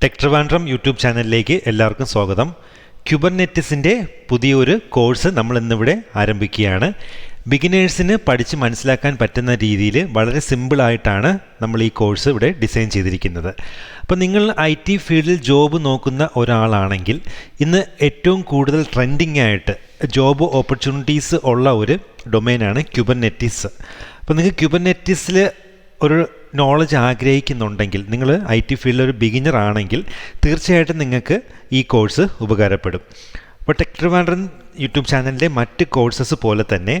Tech Trivandrum YouTube ചാനലിലേക്ക് എല്ലാവർക്കും സ്വാഗതം. ക്യൂബർനെറ്റിസിൻ്റെ പുതിയൊരു കോഴ്സ് നമ്മൾ ഇന്നിവിടെ ആരംഭിക്കുകയാണ്. ബിഗിനേഴ്സിന് പഠിച്ച് മനസ്സിലാക്കാൻ പറ്റുന്ന രീതിയിൽ വളരെ സിമ്പിളായിട്ടാണ് നമ്മൾ ഈ കോഴ്സ് ഇവിടെ ഡിസൈൻ ചെയ്തിരിക്കുന്നത്. അപ്പോൾ നിങ്ങൾ IT ഫീൽഡിൽ ജോബ് നോക്കുന്ന ഒരാളാണെങ്കിൽ ഇന്ന് ഏറ്റവും കൂടുതൽ ട്രെൻഡിങ് ആയിട്ട് ജോബ് ഓപ്പർച്യൂണിറ്റീസ് ഉള്ള ഒരു ഡൊമൈനാണ് ക്യൂബർനെറ്റിസ്. അപ്പോൾ നിങ്ങൾക്ക് ക്യൂബർനെറ്റിസിൽ ഒരു നോളജ് ആഗ്രഹിക്കുന്നുണ്ടെങ്കിൽ, നിങ്ങൾ IT ഫീൽഡിൽ ഒരു ബിഗിനർ ആണെങ്കിൽ തീർച്ചയായിട്ടും നിങ്ങൾക്ക് ഈ കോഴ്സ് ഉപകാരപ്പെടും. അപ്പോൾ ടെക് ട്രിവാൻഡ്രം യൂട്യൂബ് ചാനലിലെ മറ്റ് കോഴ്സസ് പോലെ തന്നെ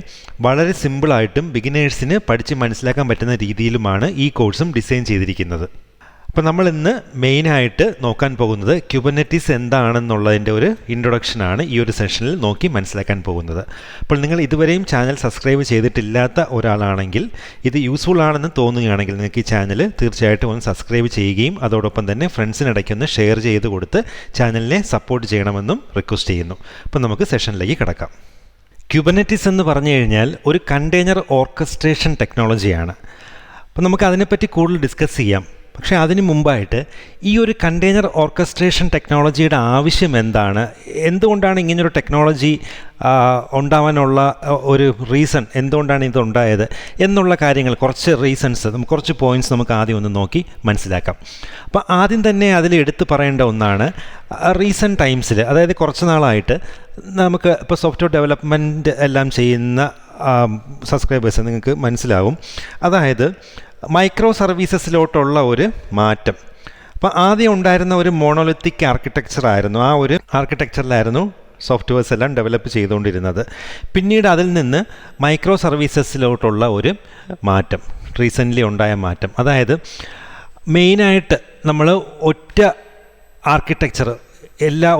വളരെ സിമ്പിളായിട്ടും ബിഗിനേഴ്സിന് പഠിച്ച് മനസ്സിലാക്കാൻ പറ്റുന്ന രീതിയിലുമാണ് ഈ കോഴ്സും ഡിസൈൻ ചെയ്തിരിക്കുന്നത്. അപ്പോൾ നമ്മൾ ഇന്ന് മെയിനായിട്ട് നോക്കാൻ പോകുന്നത് ക്യൂബർനെറ്റിസ് എന്താണെന്നുള്ളതിൻ്റെ ഒരു ഇൻട്രൊഡക്ഷനാണ് ഈ ഒരു സെഷനിൽ നോക്കി മനസ്സിലാക്കാൻ പോകുന്നത്. അപ്പോൾ നിങ്ങൾ ഇതുവരെയും ചാനൽ സബ്സ്ക്രൈബ് ചെയ്തിട്ടില്ലാത്ത ഒരാളാണെങ്കിൽ, ഇത് യൂസ്ഫുൾ ആണെന്ന് തോന്നുകയാണെങ്കിൽ നിങ്ങൾക്ക് ഈ ചാനൽ തീർച്ചയായിട്ടും ഒന്ന് സബ്സ്ക്രൈബ് ചെയ്യുകയും അതോടൊപ്പം തന്നെ ഫ്രണ്ട്സിനിടയ്ക്കൊന്ന് ഷെയർ ചെയ്ത് കൊടുത്ത് ചാനലിനെ സപ്പോർട്ട് ചെയ്യണമെന്നും റിക്വസ്റ്റ് ചെയ്യുന്നു. അപ്പോൾ നമുക്ക് സെഷനിലേക്ക് കിടക്കാം. ക്യൂബർനെറ്റിസ് എന്ന് പറഞ്ഞു കഴിഞ്ഞാൽ ഒരു കണ്ടെയ്നർ ഓർക്കസ്ട്രേഷൻ ടെക്നോളജിയാണ്. അപ്പോൾ നമുക്ക് അതിനെപ്പറ്റി കൂടുതൽ ഡിസ്കസ് ചെയ്യാം. പക്ഷേ അതിന് മുമ്പായിട്ട് ഈ ഒരു കണ്ടെയ്നർ ഓർക്കസ്ട്രേഷൻ ടെക്നോളജിയുടെ ആവശ്യം എന്താണ്, എന്തുകൊണ്ടാണ് ഇങ്ങനൊരു ടെക്നോളജി ഉണ്ടാവാനുള്ള ഒരു റീസൺ, എന്തുകൊണ്ടാണ് ഇതുണ്ടായത് എന്നുള്ള കാര്യങ്ങൾ, കുറച്ച് റീസൺസ്, കുറച്ച് പോയിൻറ്റ്സ് നമുക്ക് ആദ്യം ഒന്ന് നോക്കി മനസ്സിലാക്കാം. അപ്പോൾ ആദ്യം തന്നെ അതിൽ എടുത്തു പറയേണ്ട ഒന്നാണ് റീസെൻറ്റ് ടൈംസിൽ, അതായത് കുറച്ച് നാളായിട്ട് നമുക്ക് ഇപ്പോൾ സോഫ്റ്റ്വെയർ ഡെവലപ്മെൻറ്റ് എല്ലാം ചെയ്യുന്ന സബ്സ്ക്രൈബേഴ്സ് നിങ്ങൾക്ക് മനസ്സിലാവും. അതായത് മൈക്രോ സർവീസസിലോട്ടുള്ള ഒരു മാറ്റം. അപ്പോൾ ആദ്യം ഉണ്ടായിരുന്ന ഒരു മോണോലിത്തിക് ആർക്കിടെക്ചറായിരുന്നു, ആ ഒരു ആർക്കിടെക്ചറിലായിരുന്നു സോഫ്റ്റ്വെയർസ് എല്ലാം ഡെവലപ്പ് ചെയ്തുകൊണ്ടിരുന്നത്. പിന്നീട് അതിൽ നിന്ന് മൈക്രോ സർവീസസിലോട്ടുള്ള ഒരു മാറ്റം, റീസെൻ്റ്ലി ഉണ്ടായ മാറ്റം, അതായത് മെയിനായിട്ട് നമ്മൾ ഒറ്റ ആർക്കിടെക്ചർ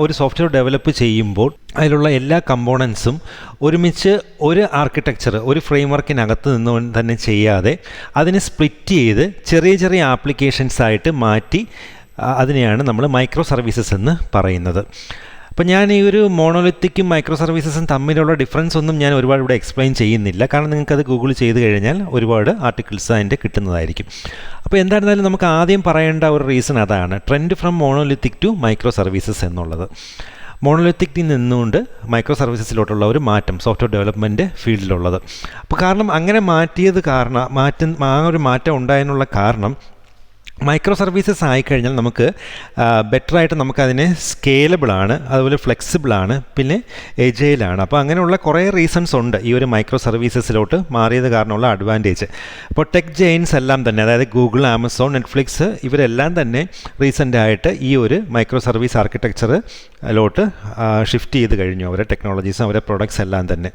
ഒരു സോഫ്റ്റ്വെയർ ഡെവലപ്പ് ചെയ്യുമ്പോൾ അതിലുള്ള എല്ലാ കമ്പോണൻസും ഒരുമിച്ച് ഒരു ആർക്കിടെക്ചർ, ഒരു ഫ്രെയിം വർക്കിനകത്ത് നിന്നുകൊണ്ട് തന്നെ ചെയ്യാതെ അതിനെ സ്പ്ലിറ്റ് ചെയ്ത് ചെറിയ ചെറിയ ആപ്ലിക്കേഷൻസായിട്ട് മാറ്റി, അതിനെയാണ് നമ്മൾ മൈക്രോ സർവീസസ് എന്ന് പറയുന്നത്. അപ്പോൾ ഞാൻ ഈ ഒരു മോണോലിത്തിക്കും മൈക്രോ സർവീസസും തമ്മിലുള്ള ഡിഫറൻസ് ഒന്നും ഞാൻ ഒരുപാട് ഇവിടെ എക്സ്പ്ലെയിൻ ചെയ്യുന്നില്ല, കാരണം നിങ്ങൾക്കത് ഗൂഗിൾ ചെയ്ത് കഴിഞ്ഞാൽ ഒരുപാട് ആർട്ടിക്കിൾസ് അതിൻ്റെ കിട്ടുന്നതായിരിക്കും. അപ്പോൾ എന്തായിരുന്നാലും നമുക്ക് ആദ്യം പറയേണ്ട ഒരു റീസൺ അതാണ്, trend from monolithic to micro services എന്നുള്ളത്. മോണോലിത്തിക്കിൽ നിന്നുകൊണ്ട് മൈക്രോ സർവീസസിലോട്ടുള്ള ഒരു മാറ്റം സോഫ്റ്റ്വെയർ ഡെവലപ്മെൻറ്റ് ഫീൽഡിലുള്ളത്. അപ്പോൾ കാരണം അങ്ങനെ ആ ഒരു മാറ്റം ഉണ്ടായതിനുള്ള കാരണം, മൈക്രോ സർവീസസ് ആയിക്കഴിഞ്ഞാൽ നമുക്ക് ബെറ്ററായിട്ട് നമുക്കതിനെ സ്കേലബിളാണ്, അതുപോലെ ഫ്ലെക്സിബിളാണ്, പിന്നെ എജൈലാണ്. അപ്പോൾ അങ്ങനെയുള്ള കുറേ റീസൺസ് ഉണ്ട് ഈ ഒരു മൈക്രോ സർവീസസിലോട്ട് മാറിയത് കാരണമുള്ള അഡ്വാൻറ്റേജ്. അപ്പോൾ ടെക് ജെയിൻസ് എല്ലാം തന്നെ, അതായത് ഗൂഗിൾ, ആമസോൺ, നെറ്റ്ഫ്ലിക്സ്, ഇവരെല്ലാം തന്നെ റീസെൻ്റായിട്ട് ഈ ഒരു മൈക്രോ സർവീസ് ആർക്കിടെക്ചറിലോട്ട് ഷിഫ്റ്റ് ചെയ്ത് കഴിഞ്ഞു, അവരുടെ ടെക്നോളജീസും അവരുടെ പ്രൊഡക്ട്സ് എല്ലാം തന്നെ.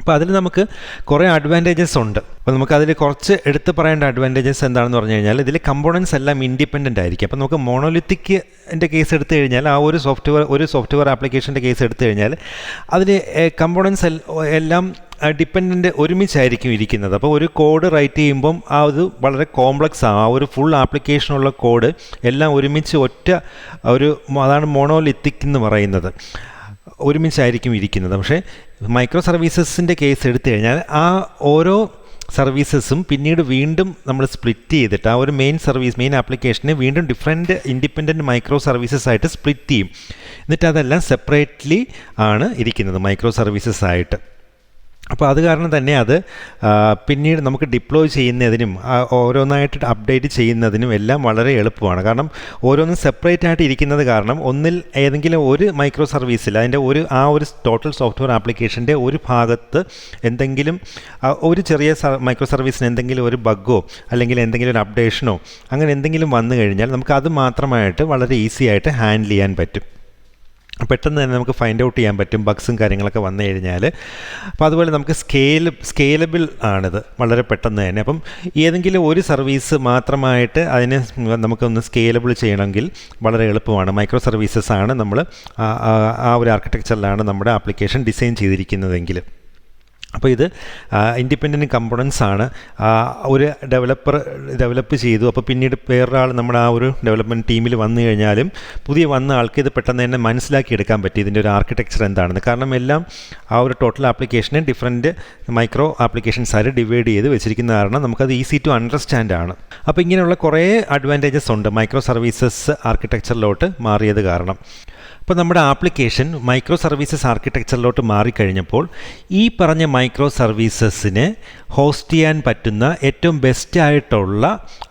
അപ്പോൾ അതിൽ നമുക്ക് കുറേ അഡ്വാൻറ്റേജസ് ഉണ്ട്. അപ്പോൾ നമുക്കതിൽ കുറച്ച് എടുത്ത് പറയേണ്ട അഡ്വാൻറ്റേജസ് എന്താണെന്ന് പറഞ്ഞു കഴിഞ്ഞാൽ, ഇതിൽ കമ്പോണൻസ് എല്ലാം ഇൻഡിപെൻഡൻ്റ് ആയിരിക്കും. അപ്പോൾ നമുക്ക് മോണോലിത്തിക്കിൻ്റെ കേസ് എടുത്തു കഴിഞ്ഞാൽ, ആ ഒരു സോഫ്റ്റ്വെയർ ആപ്ലിക്കേഷൻ്റെ കേസ് എടുത്തു കഴിഞ്ഞാൽ അതിൽ കമ്പോണൻസ് എല്ലാം ഡിപ്പെൻഡൻ്റ് ഒരുമിച്ചായിരിക്കും ഇരിക്കുന്നത്. അപ്പോൾ ഒരു കോഡ് റൈറ്റ് ചെയ്യുമ്പം അത് വളരെ കോംപ്ലക്സ് ആ ഒരു ഫുൾ ആപ്ലിക്കേഷനുള്ള കോഡ് എല്ലാം ഒരുമിച്ച് അതാണ് മോണോലിത്തിക് എന്ന് പറയുന്നത്, ഒരുമിച്ചായിരിക്കും ഇരിക്കുന്നത്. പക്ഷേ മൈക്രോ സർവീസസിൻ്റെ കേസ് എടുത്തു കഴിഞ്ഞാൽ ആ ഓരോ സർവീസസും പിന്നീട് വീണ്ടും നമ്മൾ സ്പ്ലിറ്റ് ചെയ്തിട്ട് ആ ഒരു മെയിൻ ആപ്ലിക്കേഷനെ വീണ്ടും ഡിഫറെൻറ്റ് ഇൻഡിപെൻഡൻറ്റ് മൈക്രോ സർവീസസ് ആയിട്ട് സ്പ്ലിറ്റ് ചെയ്യും. എന്നിട്ട് അതെല്ലാം സെപ്പറേറ്റ്ലി ആണ് ഇരിക്കുന്നത് മൈക്രോ സർവീസസ് ആയിട്ട്. അപ്പോൾ അത് കാരണം തന്നെ അത് പിന്നീട് നമുക്ക് ഡിപ്ലോയ് ചെയ്യുന്നതിനും ഓരോന്നായിട്ട് അപ്ഡേറ്റ് ചെയ്യുന്നതിനും എല്ലാം വളരെ എളുപ്പമാണ്. കാരണം ഓരോന്നും സെപ്പറേറ്റ് ആയിട്ട് ഇരിക്കുന്നത് കാരണം ഒന്നിൽ ഏതെങ്കിലും ഒരു മൈക്രോ സർവീസിൽ അതിൻ്റെ ആ ഒരു ടോട്ടൽ സോഫ്റ്റ്വെയർ ആപ്ലിക്കേഷൻ്റെ ഒരു ഭാഗത്ത് എന്തെങ്കിലും ഒരു ചെറിയ മൈക്രോ സർവീസിന് എന്തെങ്കിലും ഒരു ബഗ്ഗോ അല്ലെങ്കിൽ എന്തെങ്കിലും ഒരു അപ്ഡേഷനോ അങ്ങനെ എന്തെങ്കിലും വന്നു കഴിഞ്ഞാൽ നമുക്ക് അത് മാത്രമായിട്ട് വളരെ ഈസി ആയിട്ട് ഹാൻഡിൽ ചെയ്യാൻ പറ്റും. പെട്ടെന്ന് തന്നെ നമുക്ക് ഫൈൻഡ് ഔട്ട് ചെയ്യാൻ പറ്റും ബഗ്സും കാര്യങ്ങളൊക്കെ വന്നു കഴിഞ്ഞാൽ. അപ്പോൾ അതുപോലെ നമുക്ക് സ്കേലബിൾ ആണിത് വളരെ പെട്ടെന്ന് തന്നെ. അപ്പം ഏതെങ്കിലും ഒരു സർവീസ് മാത്രമായിട്ട് അതിനെ നമുക്കൊന്ന് സ്കേലബിൾ ചെയ്യണമെങ്കിൽ വളരെ എളുപ്പമാണ്. മൈക്രോ സർവീസസ് ആണ് നമ്മൾ ആ ഒരു ആർക്കിടെക്ചറിലാണ് നമ്മുടെ ആപ്ലിക്കേഷൻ ഡിസൈൻ ചെയ്തിരിക്കുന്നതെങ്കിൽ. അപ്പോൾ ഇത് ഇൻഡിപെൻഡൻറ്റ് കമ്പോണൻസ് ആണ്. ഒരു ഡെവലപ്പ് ചെയ്തു, അപ്പോൾ പിന്നീട് വേറൊരാൾ നമ്മുടെ ആ ഒരു ഡെവലപ്മെൻറ്റ് ടീമിൽ വന്നു കഴിഞ്ഞാലും പുതിയ വന്ന ആൾക്ക് ഇത് പെട്ടെന്ന് തന്നെ മനസ്സിലാക്കിയെടുക്കാൻ പറ്റി ഇതിൻ്റെ ഒരു ആർക്കിടെക്ചർ എന്താണെന്ന്. കാരണം എല്ലാം ആ ഒരു ടോട്ടൽ ആപ്ലിക്കേഷനെ ഡിഫറൻറ്റ് മൈക്രോ ആപ്ലിക്കേഷൻസ് ആയി ഡിവൈഡ് ചെയ്ത് വെച്ചിരിക്കുന്ന കാരണം നമുക്കത് ഈസി ടു അണ്ടർസ്റ്റാൻഡ് ആണ്. അപ്പോൾ ഇങ്ങനെയുള്ള കുറേ അഡ്വാൻറ്റേജസ് ഉണ്ട് മൈക്രോ സർവീസസ് ആർക്കിടെക്ചറിലോട്ട് മാറിയത് കാരണം. അപ്പോൾ നമ്മുടെ ആപ്ലിക്കേഷൻ മൈക്രോ സർവീസസ് ആർക്കിടെക്ചറിലോട്ട് മാറിക്കഴിഞ്ഞപ്പോൾ ഈ പറഞ്ഞ മൈക്രോ സർവീസസിന് ഹോസ്റ്റ് ചെയ്യാൻ പറ്റുന്ന ഏറ്റവും ബെസ്റ്റായിട്ടുള്ള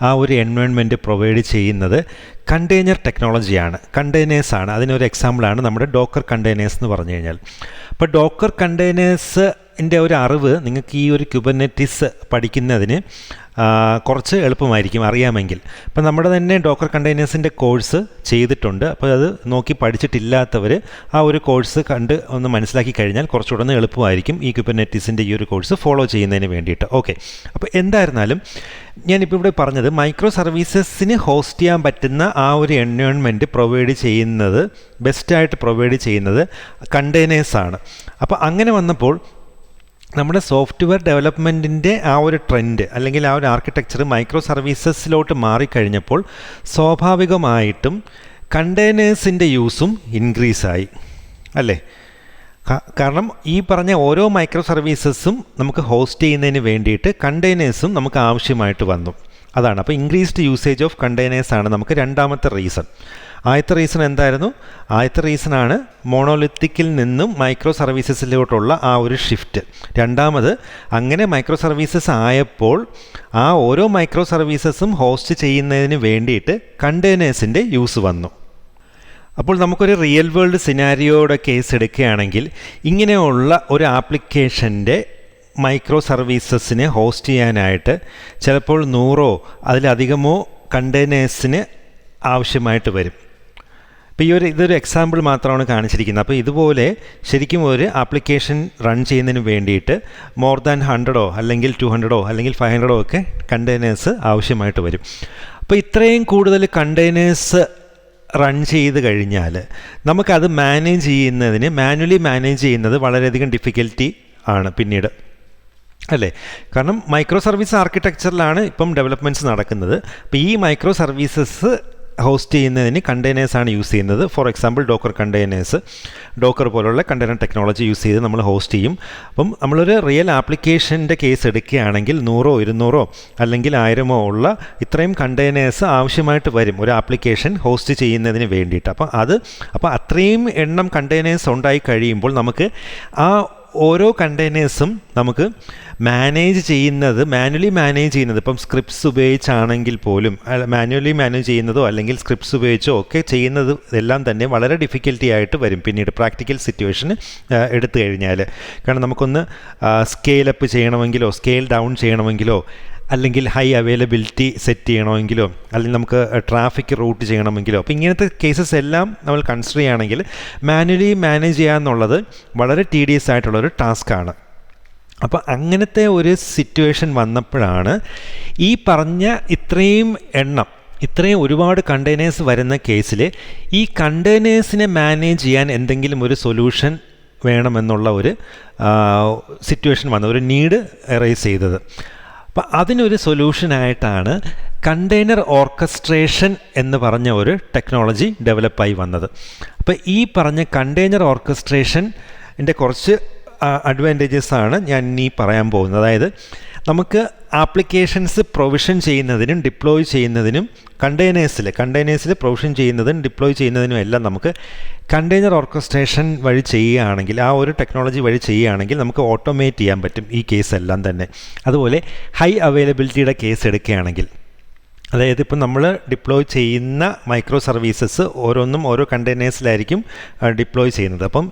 ആ ഒരു എൻവയോൺമെൻറ്റ് പ്രൊവൈഡ് ചെയ്യുന്നത് കണ്ടെയ്നർ ടെക്നോളജിയാണ്, കണ്ടെയ്നേഴ്സാണ്. അതിനൊരു എക്സാമ്പിളാണ് നമ്മുടെ ഡോക്കർ കണ്ടെയ്നേഴ്സ് എന്ന് പറഞ്ഞു കഴിഞ്ഞാൽ. അപ്പോൾ ഡോക്കർ കണ്ടെയ്നേഴ്സിൻ്റെ ഒരു അറിവ് നിങ്ങൾക്ക് ഈ ഒരു കുബർനെറ്റിസ് പഠിക്കുന്നതിന് കുറച്ച് എളുപ്പമായിരിക്കും അറിയാമെങ്കിൽ. അപ്പം നമ്മുടെ തന്നെ ഡോക്കർ കണ്ടെയ്നേഴ്സിൻ്റെ കോഴ്സ് ചെയ്തിട്ടുണ്ട്. അപ്പോൾ അത് നോക്കി പഠിച്ചിട്ടില്ലാത്തവർ ആ ഒരു കോഴ്സ് കണ്ട് ഒന്ന് മനസ്സിലാക്കി കഴിഞ്ഞാൽ കുറച്ചുകൂടെ ഒന്ന് എളുപ്പമായിരിക്കും ഈ കുബർനെറ്റിസിൻ്റെ ഈ ഒരു കോഴ്സ് ഫോളോ ചെയ്യുന്നതിന് വേണ്ടിയിട്ട്. ഓക്കെ, അപ്പോൾ എന്തായിരുന്നാലും ഞാനിപ്പോൾ ഇവിടെ പറഞ്ഞത് മൈക്രോ സർവീസസിന് ഹോസ്റ്റ് ചെയ്യാൻ പറ്റുന്ന ആ ഒരു എൻവയോൺമെൻറ്റ് പ്രൊവൈഡ് ചെയ്യുന്നത് ബെസ്റ്റായിട്ട് പ്രൊവൈഡ് ചെയ്യുന്നത് കണ്ടെയ്നേഴ്സാണ്. അപ്പോൾ അങ്ങനെ വന്നപ്പോൾ നമ്മുടെ സോഫ്റ്റ്വെയർ ഡെവലപ്മെൻറ്റിൻ്റെ ആ ഒരു ട്രെൻഡ് അല്ലെങ്കിൽ ആ ഒരു ആർക്കിടെക്ചർ മൈക്രോ സർവീസസിലോട്ട് മാറിക്കഴിഞ്ഞപ്പോൾ സ്വാഭാവികമായിട്ടും കണ്ടെയ്നേഴ്സിൻ്റെ യൂസും ഇൻക്രീസായി അല്ലേ. കാരണം ഈ പറഞ്ഞ ഓരോ മൈക്രോ സർവീസസും നമുക്ക് ഹോസ്റ്റ് ചെയ്യുന്നതിന് വേണ്ടിയിട്ട് കണ്ടെയ്നേഴ്സും നമുക്ക് ആവശ്യമായിട്ട് വന്നു. അതാണ് അപ്പോൾ ഇൻക്രീസ്ഡ് യൂസേജ് ഓഫ് കണ്ടെയ്നേഴ്സാണ് നമുക്ക് രണ്ടാമത്തെ റീസൺ. ആദ്യത്തെ റീസൺ എന്തായിരുന്നു? ആദ്യത്തെ റീസണാണ് മോണോലിത്തിക്കിൽ നിന്നും മൈക്രോ സർവീസസിലോട്ടുള്ള ആ ഒരു ഷിഫ്റ്റ്. രണ്ടാമത് അങ്ങനെ മൈക്രോ സർവീസസ് ആയപ്പോൾ ആ ഓരോ മൈക്രോ സർവീസസും ഹോസ്റ്റ് ചെയ്യുന്നതിന് വേണ്ടിയിട്ട് കണ്ടെയ്നേഴ്സിൻ്റെ യൂസ് വന്നു. അപ്പോൾ നമുക്കൊരു റിയൽ വേൾഡ് സിനാരിയോയുടെ കേസ് എടുക്കുകയാണെങ്കിൽ ഇങ്ങനെയുള്ള ഒരു ആപ്ലിക്കേഷൻ്റെ മൈക്രോ സർവീസസിനെ ഹോസ്റ്റ് ചെയ്യാനായിട്ട് ചിലപ്പോൾ 100 അതിലധികമോ കണ്ടെയ്നേഴ്സിന് ആവശ്യമായിട്ട് വരും. അപ്പോൾ ഇതൊരു എക്സാമ്പിൾ മാത്രമാണ് കാണിച്ചിരിക്കുന്നത്. അപ്പോൾ ഇതുപോലെ ശരിക്കും ഒരു ആപ്ലിക്കേഷൻ റൺ ചെയ്യുന്നതിന് വേണ്ടിയിട്ട് മോർ ദാൻ 100 അല്ലെങ്കിൽ 200 അല്ലെങ്കിൽ 500 ഒക്കെ കണ്ടെയ്നേഴ്സ് ആവശ്യമായിട്ട് വരും. അപ്പോൾ ഇത്രയും കൂടുതൽ കണ്ടെയ്നേഴ്സ് റൺ ചെയ്ത് കഴിഞ്ഞാൽ നമുക്കത് മാനുവലി മാനേജ് ചെയ്യുന്നത് വളരെയധികം ഡിഫിക്കൽറ്റി ആണ് പിന്നീട് അല്ലേ. കാരണം മൈക്രോ സർവീസ് ആർക്കിടെക്ചറിലാണ് ഇപ്പം ഡെവലപ്മെൻറ്റ്സ് നടക്കുന്നത്. അപ്പോൾ ഈ മൈക്രോ സർവീസസ് ഹോസ്റ്റ് ചെയ്യുന്നതിന് കണ്ടെയ്നേഴ്സാണ് യൂസ് ചെയ്യുന്നത്. For example Docker containers, Docker പോലുള്ള കണ്ടെയ്നർ ടെക്നോളജി യൂസ് ചെയ്ത് നമ്മൾ ഹോസ്റ്റ് ചെയ്യും. അപ്പം നമ്മളൊരു റിയൽ ആപ്ലിക്കേഷൻ്റെ കേസ് എടുക്കുകയാണെങ്കിൽ 100 200 അല്ലെങ്കിൽ 1000 ഉള്ള ഇത്രയും കണ്ടെയ്നേഴ്സ് ആവശ്യമായിട്ട് വരും ഒരു ആപ്ലിക്കേഷൻ ഹോസ്റ്റ് ചെയ്യുന്നതിന് വേണ്ടിയിട്ട്. അപ്പോൾ അത്രയും എണ്ണം കണ്ടെയ്നേഴ്സ് ഉണ്ടായി കഴിയുമ്പോൾ നമുക്ക് ആ ഓരോ കണ്ടെയ്നേഴ്സും നമുക്ക് മാനുവലി മാനേജ് ചെയ്യുന്നത് ഇപ്പം സ്ക്രിപ്റ്റ്സ് ഉപയോഗിച്ചാണെങ്കിൽ പോലും മാനുവലി മാനേജ് ചെയ്യുന്നതോ അല്ലെങ്കിൽ സ്ക്രിപ്റ്റ്സ് ഉപയോഗിച്ചോ ഒക്കെ ചെയ്യുന്നത് എല്ലാം തന്നെ വളരെ ഡിഫിക്കൽറ്റി ആയിട്ട് വരും പിന്നീട് പ്രാക്ടിക്കൽ സിറ്റുവേഷൻ എടുത്തു കഴിഞ്ഞാൽ. കാരണം നമുക്കൊന്ന് സ്കെയിൽ അപ്പ് ചെയ്യണമെങ്കിലോ സ്കെയിൽ ഡൗൺ ചെയ്യണമെങ്കിലോ അല്ലെങ്കിൽ ഹൈ അവൈലബിലിറ്റി സെറ്റ് ചെയ്യണമെങ്കിലോ അല്ലെങ്കിൽ നമുക്ക് ട്രാഫിക് റൂട്ട് ചെയ്യണമെങ്കിലോ അപ്പോൾ ഇങ്ങനത്തെ കേസസ് എല്ലാം നമ്മൾ കൺസിഡർ ചെയ്യുകയാണെങ്കിൽ മാനുവലി മാനേജ് ചെയ്യുക എന്നുള്ളത് വളരെ ടീഡിയസ് ആയിട്ടുള്ളൊരു ടാസ്ക്കാണ്. അപ്പോൾ അങ്ങനത്തെ ഒരു സിറ്റുവേഷൻ വന്നപ്പോഴാണ് ഈ പറഞ്ഞ ഇത്രയും ഒരുപാട് കണ്ടെയ്നേഴ്സ് വരുന്ന കേസിൽ ഈ കണ്ടെയ്നേഴ്സിനെ മാനേജ് ചെയ്യാൻ എന്തെങ്കിലും ഒരു സൊല്യൂഷൻ വേണമെന്നുള്ള ഒരു സിറ്റുവേഷൻ വന്നത്, ഒരു നീഡ് എറൈസ് ചെയ്തത്. അപ്പോൾ അതിനൊരു സൊല്യൂഷനായിട്ടാണ് കണ്ടെയ്നർ ഓർക്കസ്ട്രേഷൻ എന്ന് പറഞ്ഞ ഒരു ടെക്നോളജി ഡെവലപ്പായി വന്നത്. അപ്പോൾ ഈ പറഞ്ഞ കണ്ടെയ്നർ ഓർക്കസ്ട്രേഷൻ്റെ കുറച്ച് അഡ്വാൻറ്റേജസ് ആണ് ഞാൻ ഇനി പറയാൻ പോകുന്നത്. അതായത് നമുക്ക് ആപ്ലിക്കേഷൻസ് പ്രൊവിഷൻ ചെയ്യുന്നതിനും ഡിപ്ലോയ് ചെയ്യുന്നതിനും കണ്ടെയ്നേഴ്സിൽ പ്രൊവിഷൻ ചെയ്യുന്നതിനും ഡിപ്ലോയ് ചെയ്യുന്നതിനും എല്ലാം നമുക്ക് കണ്ടെയ്നർ ഓർക്കസ്ട്രേഷൻ വഴി ചെയ്യുകയാണെങ്കിൽ ആ ഒരു ടെക്നോളജി വഴി ചെയ്യുകയാണെങ്കിൽ നമുക്ക് ഓട്ടോമേറ്റ് ചെയ്യാൻ പറ്റും ഈ കേസ് എല്ലാം തന്നെ. അതുപോലെ ഹൈ അവൈലബിലിറ്റിയുടെ കേസ് എടുക്കുകയാണെങ്കിൽ, അതായത് ഇപ്പം നമ്മൾ ഡിപ്ലോയ് ചെയ്യുന്ന മൈക്രോ സർവീസസ് ഓരോന്നും ഓരോ കണ്ടെയ്നേഴ്സിലായിരിക്കും ഡിപ്ലോയ് ചെയ്യുന്നത്. അപ്പം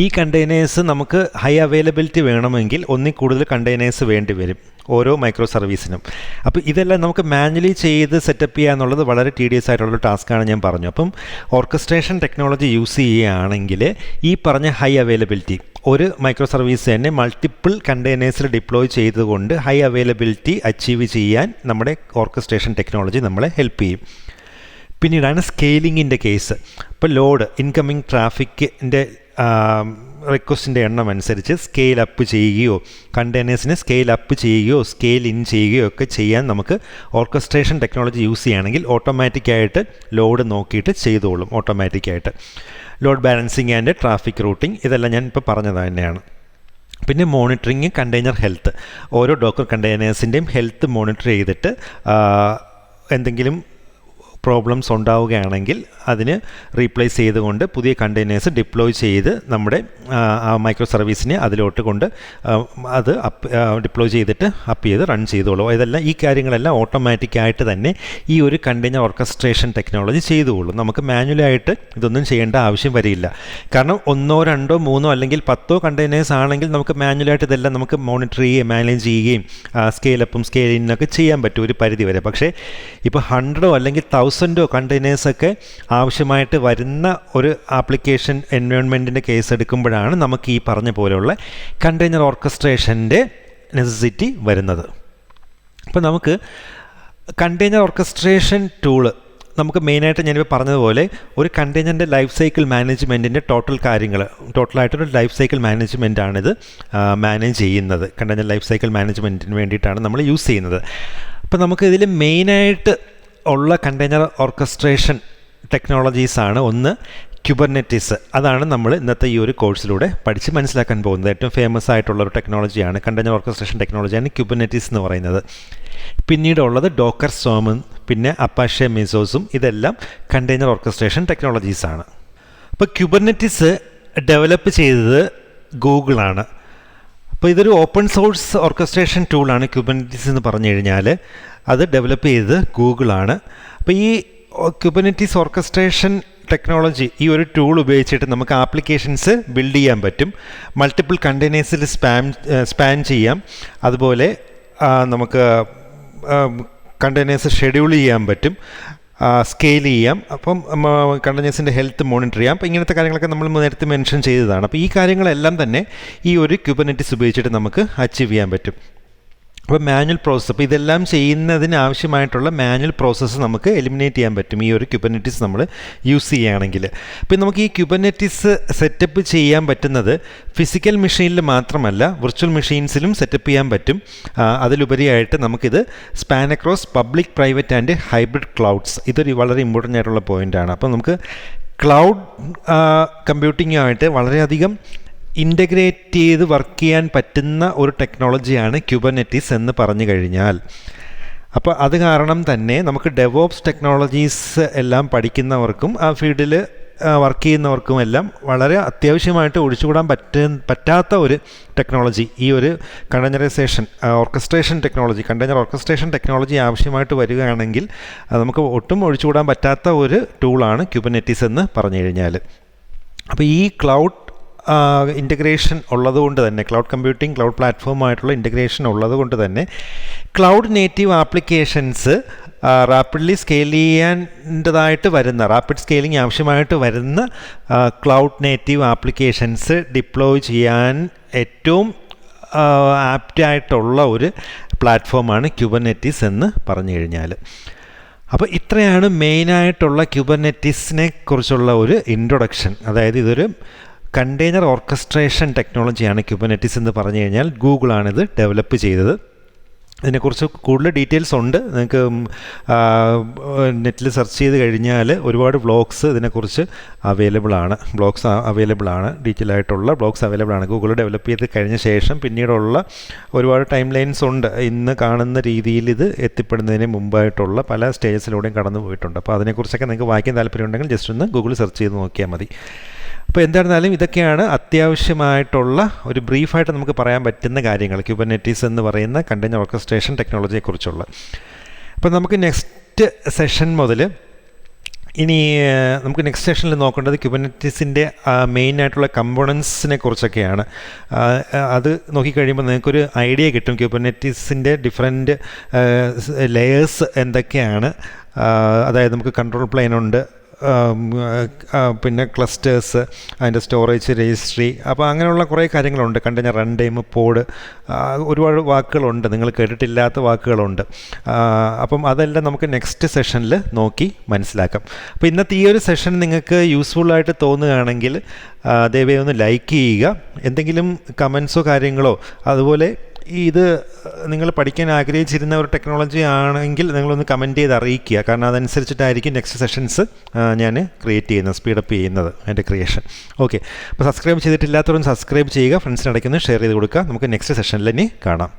ഈ കണ്ടെയ്നേഴ്സ് നമുക്ക് ഹൈ അവൈലബിലിറ്റി വേണമെങ്കിൽ ഒന്നിൽ കൂടുതൽ കണ്ടെയ്നേഴ്സ് വേണ്ടി വരും ഓരോ മൈക്രോ സർവീസിനും. അപ്പോൾ ഇതെല്ലാം നമുക്ക് മാനുവലി ചെയ്ത് സെറ്റപ്പ് ചെയ്യുക എന്നുള്ളത് വളരെ ടീഡിയസ് ആയിട്ടുള്ള ടാസ്ക്കാണ് ഞാൻ പറഞ്ഞു. അപ്പം ഓർക്കസ്ട്രേഷൻ ടെക്നോളജി യൂസ് ചെയ്യുകയാണെങ്കിൽ ഈ പറഞ്ഞ ഹൈ അവൈലബിലിറ്റി ഒരു മൈക്രോ സർവീസ് തന്നെ മൾട്ടിപ്പിൾ കണ്ടെയ്നേഴ്സിൽ ഡിപ്ലോയ് ചെയ്തുകൊണ്ട് ഹൈ അവൈലബിലിറ്റി അച്ചീവ് ചെയ്യാൻ നമ്മുടെ ഓർക്കസ്ട്രേഷൻ ടെക്നോളജി നമ്മളെ ഹെൽപ്പ് ചെയ്യും. പിന്നീടാണ് സ്കെയിലിങ്ങിൻ്റെ കേസ്. ഇപ്പോൾ ഇൻകമ്മിങ് ട്രാഫിക്കിൻ്റെ റിക്വസ്റ്റിൻ്റെ എണ്ണം അനുസരിച്ച് സ്കെയിൽ അപ്പ് ചെയ്യുകയോ കണ്ടെയ്നേഴ്സിനെ സ്കെയിൽ അപ്പ് ചെയ്യുകയോ സ്കെയിൽ ഇൻ ചെയ്യുകയോ ഒക്കെ ചെയ്യാൻ നമുക്ക് ഓർക്കസ്ട്രേഷൻ ടെക്നോളജി യൂസ് ചെയ്യുകയാണെങ്കിൽ ഓട്ടോമാറ്റിക്കായിട്ട് ലോഡ് നോക്കിയിട്ട് ചെയ്തോളും. ഓട്ടോമാറ്റിക്കായിട്ട് load balancing and traffic routing ഇതെല്ലാം ഞാൻ ഇപ്പോൾ പറഞ്ഞത് തന്നെയാണ്. പിന്നെ മോണിറ്ററിങ്, കണ്ടെയ്നർ ഹെൽത്ത്, ഓരോ ഡോക്കർ കണ്ടെയ്നേഴ്സിൻ്റെയും ഹെൽത്ത് മോണിറ്റർ ചെയ്തിട്ട് എന്തെങ്കിലും പ്രോബ്ലംസ് ഉണ്ടാവുകയാണെങ്കിൽ അതിന് റീപ്ലേസ് ചെയ്തുകൊണ്ട് പുതിയ കണ്ടെയ്നേഴ്സ് ഡിപ്ലോയ് ചെയ്ത് നമ്മുടെ മൈക്രോ സർവീസിനെ അതിലോട്ട് കൊണ്ട് അത് ഡിപ്ലോയ് ചെയ്തിട്ട് അപ്പ് ചെയ്ത് റൺ ചെയ്തോളൂ. ഇതെല്ലാം ഈ കാര്യങ്ങളെല്ലാം ഓട്ടോമാറ്റിക്കായിട്ട് തന്നെ ഈ ഒരു കണ്ടെയ്നർ ഓർക്കസ്ട്രേഷൻ ടെക്നോളജി ചെയ്തുകൊള്ളും. നമുക്ക് മാനുവലായിട്ട് ഇതൊന്നും ചെയ്യേണ്ട ആവശ്യം വരില്ല. കാരണം 1, 2, 3 അല്ലെങ്കിൽ 10 കണ്ടെയ്നേഴ്സ് ആണെങ്കിൽ നമുക്ക് മാനുവലായിട്ട് ഇതെല്ലാം നമുക്ക് മോണിറ്റർ ചെയ്യുകയും മാനേജ് ചെയ്യുകയും സ്കെയിലപ്പും സ്കെയിൽ ഇന്നൊക്കെ ചെയ്യാൻ പറ്റും ഒരു പരിധി വരെ. പക്ഷേ ഇപ്പോൾ 100 അല്ലെങ്കിൽ 1000 കണ്ടെയ്നേഴ്സൊക്കെ ആവശ്യമായിട്ട് വരുന്ന ഒരു ആപ്ലിക്കേഷൻ എൻവയോൺമെൻറ്റിൻ്റെ കേസ് എടുക്കുമ്പോഴാണ് നമുക്ക് ഈ പറഞ്ഞ പോലെയുള്ള കണ്ടെയ്നർ ഓർക്കസ്ട്രേഷൻ്റെ നെസസിറ്റി വരുന്നത്. അപ്പോൾ നമുക്ക് കണ്ടെയ്നർ ഓർക്കസ്ട്രേഷൻ ടൂള് നമുക്ക് മെയിനായിട്ട് ഞാനിപ്പോൾ പറഞ്ഞതുപോലെ ഒരു കണ്ടെയ്നറിൻ്റെ ലൈഫ് സൈക്കിൾ മാനേജ്മെൻറ്റിൻ്റെ ടോട്ടലായിട്ടൊരു ലൈഫ് സൈക്കിൾ മാനേജ്മെൻറ്റാണിത് മാനേജ് ചെയ്യുന്നത്. കണ്ടെയ്നർ ലൈഫ് സൈക്കിൾ മാനേജ്മെൻറ്റിന് വേണ്ടിയിട്ടാണ് നമ്മൾ യൂസ് ചെയ്യുന്നത്. അപ്പോൾ നമുക്ക് ഇതിൽ മെയിനായിട്ട് ഉള്ള കണ്ടെയ്നർ ഓർക്കസ്ട്രേഷൻ ടെക്നോളജീസാണ് ഒന്ന് ക്യൂബർനെറ്റിസ്. അതാണ് നമ്മൾ ഇന്നത്തെ ഈ ഒരു കോഴ്സിലൂടെ പഠിച്ച് മനസ്സിലാക്കാൻ പോകുന്നത്. ഏറ്റവും ഫേമസ് ആയിട്ടുള്ള ഒരു ടെക്നോളജിയാണ്, കണ്ടെയ്നർ ഓർക്കസ്ട്രേഷൻ ടെക്നോളജിയാണ് ക്യൂബർനെറ്റിസ് എന്ന് പറയുന്നത്. പിന്നീടുള്ളത് ഡോക്കർ സ്റ്റോമും പിന്നെ അപ്പാഷെ മെസോസും. ഇതെല്ലാം കണ്ടെയ്നർ ഓർക്കസ്ട്രേഷൻ ടെക്നോളജീസാണ്. അപ്പോൾ ക്യൂബർനെറ്റിസ് ഡെവലപ്പ് ചെയ്തത് ഗൂഗിളാണ്. അപ്പോൾ ഇതൊരു ഓപ്പൺ സോഴ്സ് ഓർക്കസ്ട്രേഷൻ ടൂളാണ് ക്യൂബർനെറ്റിസ് എന്ന് പറഞ്ഞു കഴിഞ്ഞാൽ. അത് ഡെവലപ്പ് ചെയ്തത് ഗൂഗിളാണ്. അപ്പോൾ ഈ ക്യൂബർനെറ്റിസ് ഓർക്കസ്ട്രേഷൻ ടെക്നോളജി, ഈ ഒരു ടൂൾ ഉപയോഗിച്ചിട്ട് നമുക്ക് ആപ്ലിക്കേഷൻസ് ബിൽഡ് ചെയ്യാൻ പറ്റും. മൾട്ടിപ്പിൾ കണ്ടെയ്നേഴ്സിൽ സ്പാൻ ചെയ്യാം. അതുപോലെ നമുക്ക് കണ്ടെയ്നേഴ്സ് ഷെഡ്യൂൾ ചെയ്യാൻ പറ്റും, സ്കെയിൽ ചെയ്യാം. അപ്പം കണ്ടെയ്നേഴ്സിൻ്റെ ഹെൽത്ത് മോണിറ്റർ ചെയ്യാം. അപ്പോൾ ഇങ്ങനത്തെ കാര്യങ്ങളൊക്കെ നമ്മൾ നേരത്തെ മെൻഷൻ ചെയ്തതാണ്. അപ്പോൾ ഈ കാര്യങ്ങളെല്ലാം തന്നെ ഈ ഒരു ക്യൂബർനെറ്റിസ് ഉപയോഗിച്ചിട്ട് നമുക്ക് അച്ചീവ് ചെയ്യാൻ പറ്റും. അപ്പോൾ മാനുവൽ പ്രോസസ്സ്, അപ്പോൾ ഇതെല്ലാം ചെയ്യുന്നതിന് ആവശ്യമായിട്ടുള്ള മാനുവൽ പ്രോസസ്സ് നമുക്ക് എലിമിനേറ്റ് ചെയ്യാൻ പറ്റും ഈ ഒരു ക്യൂബർനെറ്റിസ് നമ്മൾ യൂസ് ചെയ്യുകയാണെങ്കിൽ. അപ്പോൾ നമുക്ക് ഈ ക്യൂബർനെറ്റിസ് സെറ്റപ്പ് ചെയ്യാൻ പറ്റുന്നത് ഫിസിക്കൽ മെഷീനിൽ മാത്രമല്ല, വിർച്വൽ മെഷീൻസിലും സെറ്റപ്പ് ചെയ്യാൻ പറ്റും. അതിലുപരിയായിട്ട് നമുക്കിത് span across public, private and hybrid clouds, ഇതൊരു വളരെ ഇമ്പോർട്ടൻ്റ് ആയിട്ടുള്ള പോയിൻ്റാണ്. അപ്പോൾ നമുക്ക് ക്ലൗഡ് കമ്പ്യൂട്ടിങ്ങുമായിട്ട് വളരെയധികം ഇൻ്റഗ്രേറ്റ് ചെയ്ത് വർക്ക് ചെയ്യാൻ പറ്റുന്ന ഒരു ടെക്നോളജിയാണ് ക്യൂബർനെറ്റിസ് എന്ന് പറഞ്ഞു കഴിഞ്ഞാൽ. അപ്പോൾ അത് കാരണം തന്നെ നമുക്ക് ഡെവോപ്സ് ടെക്നോളജീസ് എല്ലാം പഠിക്കുന്നവർക്കും ആ ഫീൽഡിൽ വർക്ക് ചെയ്യുന്നവർക്കും എല്ലാം വളരെ അത്യാവശ്യമായിട്ട് ഒഴിച്ചുകൂടാൻ പറ്റാത്ത ഒരു ടെക്നോളജി ഈ ഒരു containerisation orchestration technology, container orchestration technology ആവശ്യമായിട്ട് വരികയാണെങ്കിൽ നമുക്ക് ഒട്ടും ഒഴിച്ചുകൂടാൻ പറ്റാത്ത ഒരു ടൂളാണ് ക്യൂബർനെറ്റിസ് എന്ന് പറഞ്ഞു കഴിഞ്ഞാൽ. അപ്പോൾ ഈ ക്ലൗഡ് ഇൻ്റഗ്രേഷൻ ഉള്ളതുകൊണ്ട് തന്നെ, ക്ലൗഡ് കമ്പ്യൂട്ടിംഗ്, ക്ലൗഡ് പ്ലാറ്റ്ഫോമായിട്ടുള്ള ഇൻ്റഗ്രേഷൻ ഉള്ളതുകൊണ്ട് തന്നെ cloud native applications rapidly scale ചെയ്യേണ്ടതായിട്ട് വരുന്ന, റാപ്പിഡ് സ്കെയിലിംഗ് ആവശ്യമായിട്ട് വരുന്ന ക്ലൗഡ് നേറ്റീവ് ആപ്ലിക്കേഷൻസ് ഡിപ്ലോയ് ചെയ്യാൻ ഏറ്റവും ആപ്റ്റായിട്ടുള്ള ഒരു പ്ലാറ്റ്ഫോമാണ് ക്യൂബർനെറ്റിസ് എന്ന് പറഞ്ഞു കഴിഞ്ഞാൽ. അപ്പോൾ ഇത്രയാണ് മെയിനായിട്ടുള്ള ക്യൂബർനെറ്റിസിനെ കുറിച്ചുള്ള ഒരു ഇൻട്രൊഡക്ഷൻ. അതായത് ഇതൊരു കണ്ടെയ്നർ ഓർക്കസ്ട്രേഷൻ ടെക്നോളജിയാണ് ക്യൂബർനെറ്റിസ് എന്ന് പറഞ്ഞു കഴിഞ്ഞാൽ. ഗൂഗിളാണിത് ഡെവലപ്പ് ചെയ്തത്. ഇതിനെക്കുറിച്ച് കൂടുതൽ ഡീറ്റെയിൽസ് ഉണ്ട്. നിങ്ങൾക്ക് നെറ്റിൽ സെർച്ച് ചെയ്ത് കഴിഞ്ഞാൽ ഒരുപാട് വ്ളോഗ്സ് ഇതിനെക്കുറിച്ച് അവൈലബിൾ ആണ്. ഡീറ്റെയിൽ ആയിട്ടുള്ള വ്ളോഗ്സ് അവൈലബിൾ ആണ്. ഗൂഗിൾ ഡെവലപ്പ് ചെയ്ത് കഴിഞ്ഞ ശേഷം പിന്നീടുള്ള ഒരുപാട് ടൈം ലൈൻസ് ഉണ്ട്. ഇന്ന് കാണുന്ന രീതിയിൽ ഇത് എത്തിപ്പെടുന്നതിന് മുമ്പായിട്ടുള്ള പല സ്റ്റേജസിലൂടെയും കടന്നു പോയിട്ടുണ്ട്. അപ്പോൾ അതിനെക്കുറിച്ചൊക്കെ നിങ്ങൾക്ക് വായിക്കാൻ താല്പര്യമുണ്ടെങ്കിൽ ജസ്റ്റ് ഒന്ന് ഗൂഗിൾ സെർച്ച് ചെയ്ത് നോക്കിയാൽ മതി. അപ്പോൾ എന്തായിരുന്നാലും ഇതൊക്കെയാണ് അത്യാവശ്യമായിട്ടുള്ള ഒരു ബ്രീഫായിട്ട് നമുക്ക് പറയാൻ പറ്റുന്ന കാര്യങ്ങൾ ക്യൂബർനെറ്റിസ് എന്ന് പറയുന്ന കണ്ടെയ്നർ ഓർക്കസ്ട്രേഷൻ ടെക്നോളജിയെക്കുറിച്ചുള്ള. അപ്പോൾ നമുക്ക് നെക്സ്റ്റ് സെഷൻ മുതൽ ഇനി നമുക്ക് നെക്സ്റ്റ് സെഷനിൽ നോക്കേണ്ടത് ക്യൂബർനെറ്റിസിൻ്റെ മെയിനായിട്ടുള്ള കമ്പോണൻസിനെ കുറിച്ചൊക്കെയാണ്. അത് നോക്കിക്കഴിയുമ്പോൾ നിങ്ങൾക്കൊരു ഐഡിയ കിട്ടും ക്യൂബർനെറ്റിസിൻ്റെ ഡിഫറെൻറ്റ് ലെയേഴ്സ് എന്തൊക്കെയാണ്. അതായത് നമുക്ക് കൺട്രോൾ പ്ലെയിൻ ഉണ്ട്, പിന്നെ ക്ലസ്റ്റേഴ്സ്, അതിൻ്റെ സ്റ്റോറേജ്, രജിസ്ട്രി, അപ്പോൾ അങ്ങനെയുള്ള കുറേ കാര്യങ്ങളുണ്ട്. കണ്ടെയ്നർ റൺ ടൈം, പോഡ്, ഒരുപാട് വാക്കുകളുണ്ട്, നിങ്ങൾ കേട്ടിട്ടില്ലാത്ത വാക്കുകളുണ്ട്. അപ്പം അതെല്ലാം നമുക്ക് നെക്സ്റ്റ് സെഷനിൽ നോക്കി മനസ്സിലാക്കാം. അപ്പോൾ ഇന്നത്തെ ഈ ഒരു സെഷൻ നിങ്ങൾക്ക് യൂസ്ഫുള്ളായിട്ട് തോന്നുകയാണെങ്കിൽ ദയവായി ഒന്ന് ലൈക്ക് ചെയ്യുക. എന്തെങ്കിലും കമൻസോ കാര്യങ്ങളോ, അതുപോലെ ഇത് നിങ്ങൾ പഠിക്കാൻ ആഗ്രഹിച്ചിരുന്ന ഒരു ടെക്നോളജി ആണെങ്കിൽ നിങ്ങളൊന്ന് കമൻറ്റ് ചെയ്ത് അറിയിക്കുക. കാരണം അതനുസരിച്ചിട്ടായിരിക്കും നെക്സ്റ്റ് സെഷൻസ് ഞാൻ ക്രിയേറ്റ് ചെയ്യുന്നത്, സ്പീഡപ്പ് ചെയ്യുന്നത്, അതിൻ്റെ ക്രിയേഷൻ. ഓക്കെ, അപ്പോൾ സബ്സ്ക്രൈബ് ചെയ്തിട്ടില്ലാത്തവരും സബ്സ്ക്രൈബ് ചെയ്യുക, ഫ്രണ്ട്സിനിടയ്ക്കൊന്ന് ഷെയർ ചെയ്ത് കൊടുക്കുക. നമുക്ക് നെക്സ്റ്റ് സെഷനിൽ ഇനി കാണാം.